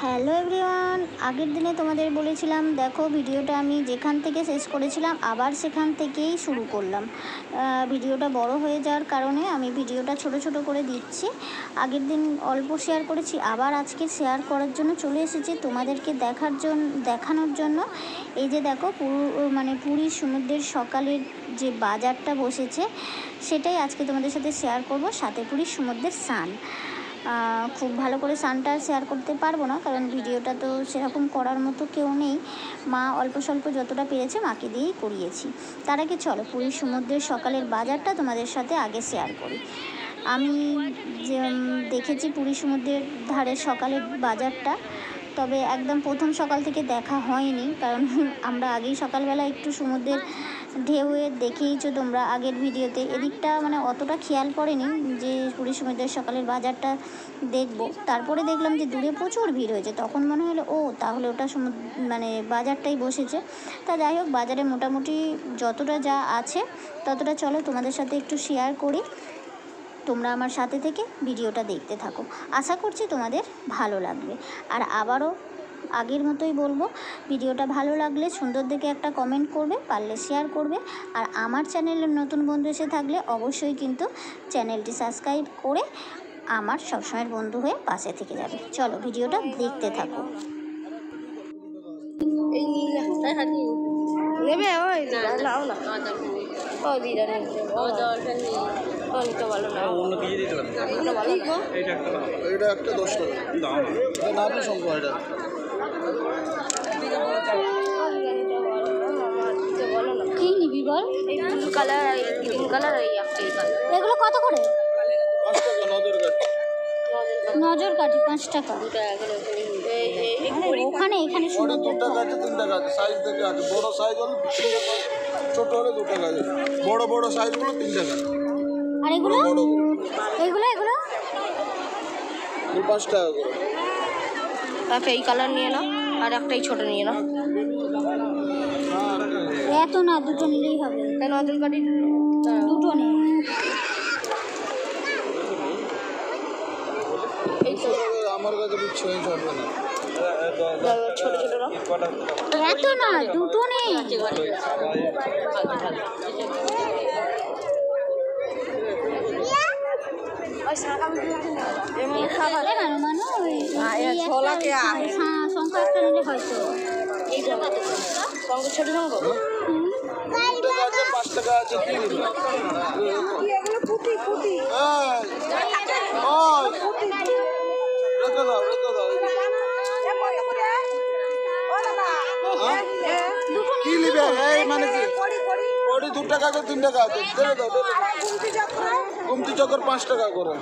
Hello everyone, আগের দিনে তোমাদের বলেছিলাম দেখো ভিডিওটা আমি যেখান থেকে শেষ করেছিলাম আবার সেখান থেকেই শুরু করলাম। ভিডিওটা বড় হয়ে যাওয়ার কারণে আমি ভিডিওটা ছোট ছোট করে দিচ্ছি। আগের দিন অল্প শেয়ার করেছি, আবার আজকে শেয়ার করার জন্য চলে এসেছি তোমাদেরকে দেখানোর জন্য। এই যে দেখো পুরীর সমুদ্রের সকালের যে বাজারটা বসেছে সেটাই আজকে তোমাদের সাথে শেয়ার করব, সাথে পুরীর সমুদ্রের স্নান। খুব ভালো করে স্নানটা শেয়ার করতে পারবো না, কারণ ভিডিওটা তো সেরকম করার মতো কেউ নেই। মা অল্প স্বল্প যতটা পেরেছে মাকে দিয়েই করিয়েছি। তার আগে চলো পুরীর সমুদ্রের সকালের বাজারটা তোমাদের সাথে আগে শেয়ার করি। আমি যে দেখেছি পুরীর সমুদ্রের ধারে সকালের বাজারটা, তবে একদম প্রথম সকাল থেকে দেখা হয়নি, কারণ আমরা আগেই সকালবেলা একটু সমুদ্রের ঢেউয়ে দেখেইছো তোমরা আগের ভিডিওতে। এদিকটা অতটা খেয়াল পড়েনি যে পুরীর সমুদ্রের সকালের বাজারটা দেখব। তারপরে দেখলাম যে দূরে প্রচুর ভিড় হয়েছে, তখন মনে হলো তাহলে ওটা বাজারটাই বসেছে। তা যাই হোক, বাজারে মোটামুটি যতটা যা আছে ততটা চলো তোমাদের সাথে একটু শেয়ার করি। তোমরা আমার সাথে থেকে ভিডিওটা দেখতে থাকো, আশা করছি তোমাদের ভালো লাগবে। আর আবারও আগের মতোই বলবো, ভিডিওটা ভালো লাগলে সুন্দর দেখে একটা কমেন্ট করবে, পারলে শেয়ার করবে। আর আমার চ্যানেলের নতুন বন্ধু এসে থাকলে অবশ্যই কিন্তু চ্যানেলটি সাবস্ক্রাইব করে আমার সবসময়ের বন্ধু হয়ে পাশে থেকে যাবে। চলো ভিডিওটা দেখতে থাকো। কি নিবি বল? এগুলো কত করে? নজর কাঠি 5 টাকা। ওখানে এখানে সুন্দর 2 টাকা আছে, 3 টাকা আছে, সাইজ দেখে আছে। বড় সাইজ হলো 3 টাকা, ছোট হলে 2 টাকা আছে। বড় বড় সাইজগুলো 3 টাকা। আর এগুলো এগুলো 5 টাকা করে। আচ্ছা, এই কালার নিয়ে নাও, আর একটাই ছোট নিয়ে নাও। এত না, দুটো নিলেই হবে। নজর কাঠি দুটো নেই। আমার কাছে চেঞ্জ হবে না। ছোট ছোট এত না, দুটো নেই। সংখ্যা একটা নিলে হয়তো। ছোট শঙ্খ 5 টাকা আছে। কি নিবে? মানে কি 2 টাকা করে 3 টাকা আছে। গুমতি চক্কর 5 টাকা করে।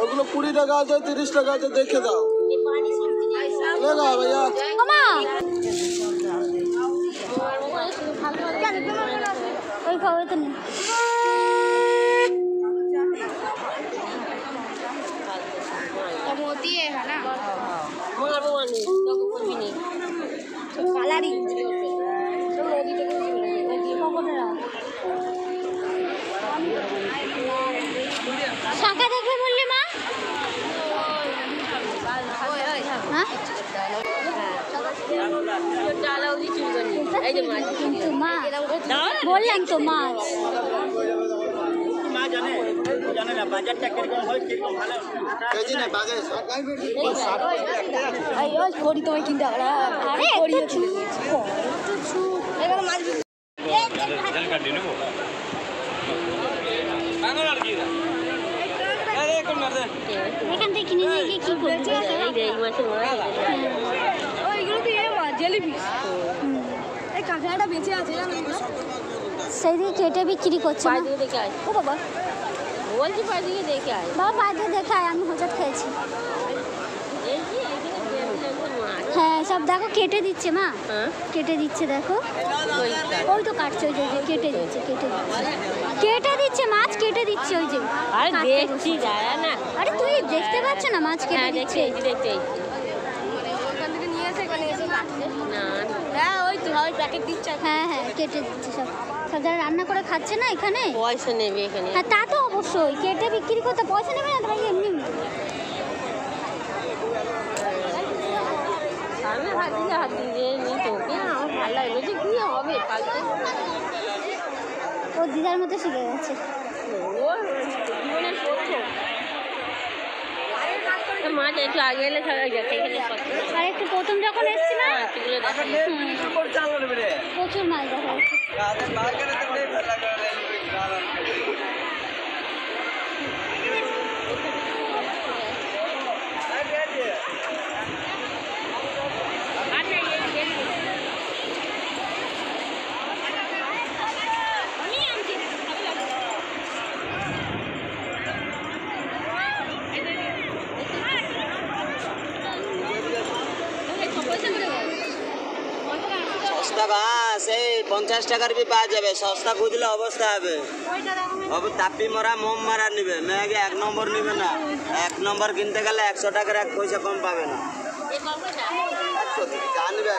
ওগুলো 20 টাকা আছে, 30 টাকা আছে, দেখে দাও। ভাইয়া ওই খাওয়া তো নেই। मोती है ना, मारो वाली तो कुछ भी नहीं कालारी तो मोदी तो कुछ भी नहीं কখন শাঁখা দেখবে বললে মা? হ্যাঁ কিন্তু মা বললাম তো মাছ জানে না বাজারটা কিরকম হয়, কিরকম ভালো কেজি না বাগে ওই করি তোমায় কিনতে হবে না। আরে করিও একটু এবার মাছ জল কাটি নেবো এখান থেকে কিনে নিয়ে গিয়ে কি করবি? ওইগুলো তো জেলিফিশ, এই কাঁকড়াটা বেঁচে আছে সেই দিয়ে কেটে বিক্রি করছে না? দেখে আয়। ও বাবা বলছি পায়ে দিকে দেখে আয়। বাবা পায়ে দেখে আয়, আমি হোঁচট খেয়েছি। হ্যাঁ সব দেখো কেটে দিচ্ছে মা, কেটে দিচ্ছে দেখো। ওই তো কাটছে, ওই যে কেটে দিচ্ছে মাছ কেটে দিচ্ছে ওই যে। আরে দেখছি দাঁড়া না, আরে তুই দেখতে পাচ্ছ না মাছ কেটে দিচ্ছে? দেখতে ওখান থেকে নিয়ে এসে এখানে এসে কাটছে না। হ্যাঁ ওই তো হয় প্যাকেট দিচ্ছে হ্যাঁ হ্যাঁ কেটে দিচ্ছে সব সব যারা রান্না করে খাচ্ছে না এখানে। পয়সা নেবে এখানে। হ্যাঁ তা তো অবশ্যই, কেটে বিক্রি করতে পয়সা নেবে না তো ভাই, এমনি সামনে হাত দিয়ে নিত কি আমার ভালো লাগে বলছি কি হবে কালকে ও দিদার মতো শিখে গেছে। ওর জীবনের প্রথম মাছ একটু আগে এলে সবাই দেখে এখানে আর একটু প্রথম যখন এসেছিলাম সেগুলো দেখা প্রচুর মাছ দেখা যাচ্ছে। সস্তা বাস এই 50 টাকার বি পাওয়া যাবে, সস্তা খুঁজলে অবস্থা হবে। তাপি মরা মোম মারা নিবে, মেয়েকে 1 নম্বর নিবে না। 1 নম্বর কিনতে গেলে 100 টাকার 1 পয়সা কম পাবে না। জানবে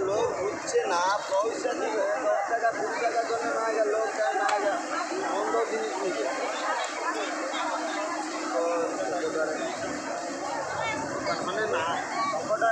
লোক বুঝছে না, পয়সা দিবে 10 টাকা 20 টাকার জন্য না লোক চায় না অন্য জিনিস নিবে। মানে না সবটা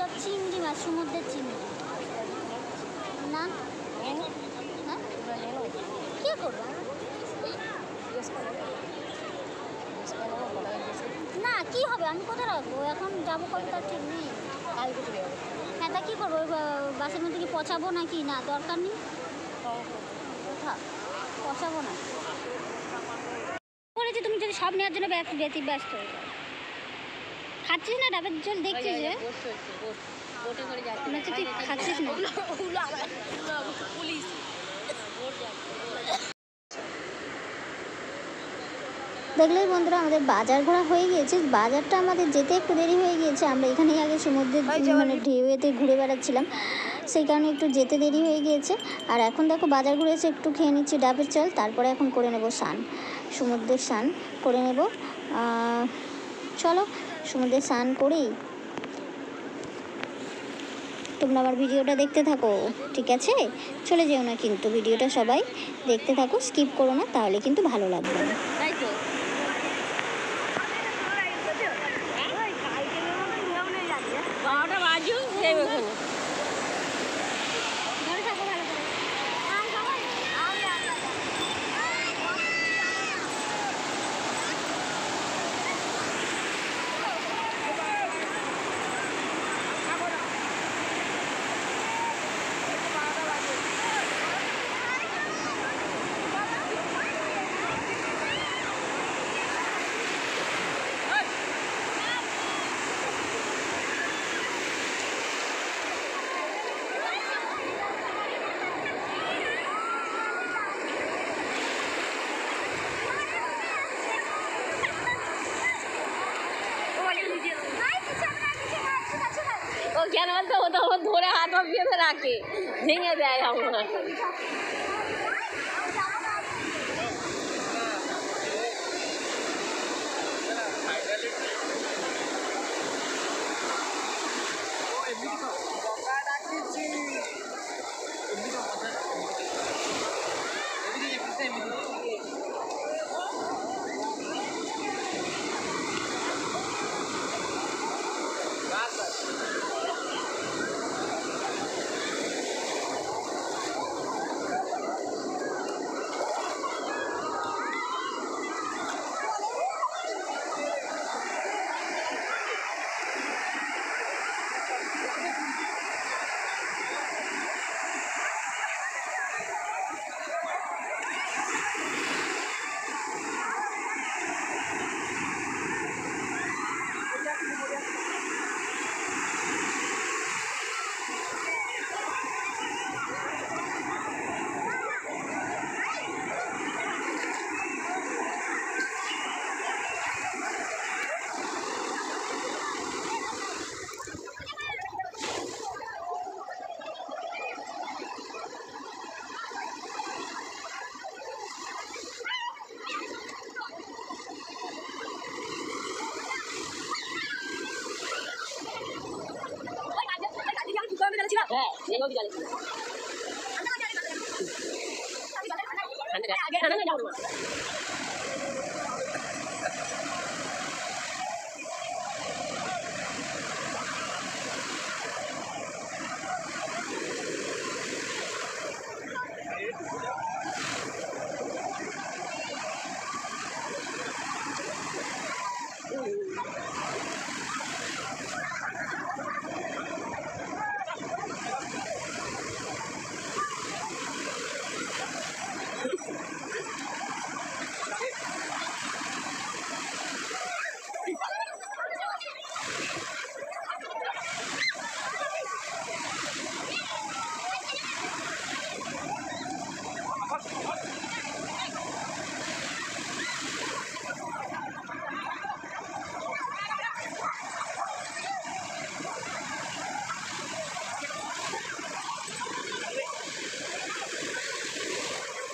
সব চিংড়ি মাছ, সমুদ্রের চিংড়ি না। হ্যাঁ কী করবো না, কি হবে আমি কোথায় রাখবো এখন, যাবো কবে তার ঠিক নেই। হ্যাঁ তা কী করবো, বাসের মধ্যে কি পচাবো নাকি? না দরকার নেই, কোথা পচাবো না করেছি। তুমি যদি সব নেওয়ার জন্য ব্যস্ত হয়ে যাও, খাচ্ছিস না ডাবের জল দেখছিস যে তুই খাচ্ছিস না। দেখলেই বন্ধুরা আমাদের বাজার ঘোরা হয়ে গিয়েছে। বাজারটা আমাদের যেতে একটু দেরি হয়ে গিয়েছে, আমরা এখানেই আগে সমুদ্রের মানে ঢেউতে ঘুরে বেড়াচ্ছিলাম, সেই কারণে একটু যেতে দেরি হয়ে গিয়েছে। আর এখন দেখো বাজার ঘুরে এসে একটু খেয়ে নিচ্ছি ডাবের চাল, তারপরে এখন করে নেব স্নান, সমুদ্রের স্নান করে নেব। চলো সমুদ্রে স্নান করেই তোমরা আমার ভিডিওটা দেখতে থাকো, ঠিক আছে? চলে যেও না কিন্তু, ভিডিওটা সবাই দেখতে থাকো, স্কিপ করো না, তাহলে কিন্তু ভালো লাগবে না। তাই তো বারোটা বাজু ওখানে ও কেন বলতো ও তো ধরে হাত বেঁধে রাখে, ভেঙে দেয় আমার। হ্যাঁ এই নদী জানি আগে না না যাবো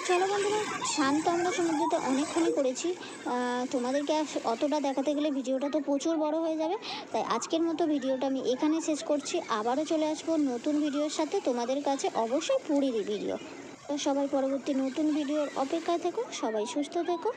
চলো বন্ধুরা, শান্ত আমরা সমুদ্রতে অনেকক্ষণই করেছি। তোমাদেরকে অতটা দেখাতে গেলে ভিডিওটা তো প্রচুর বড় হয়ে যাবে, তাই আজকের মতো ভিডিওটা আমি এখানে শেষ করছি। আবারও চলে আসবো নতুন ভিডিওর সাথে তোমাদের কাছে, অবশ্যই পুরীরই ভিডিও। তো সবাই পরবর্তী নতুন ভিডিওর অপেক্ষায় থেকো, সবাই সুস্থ থেকো।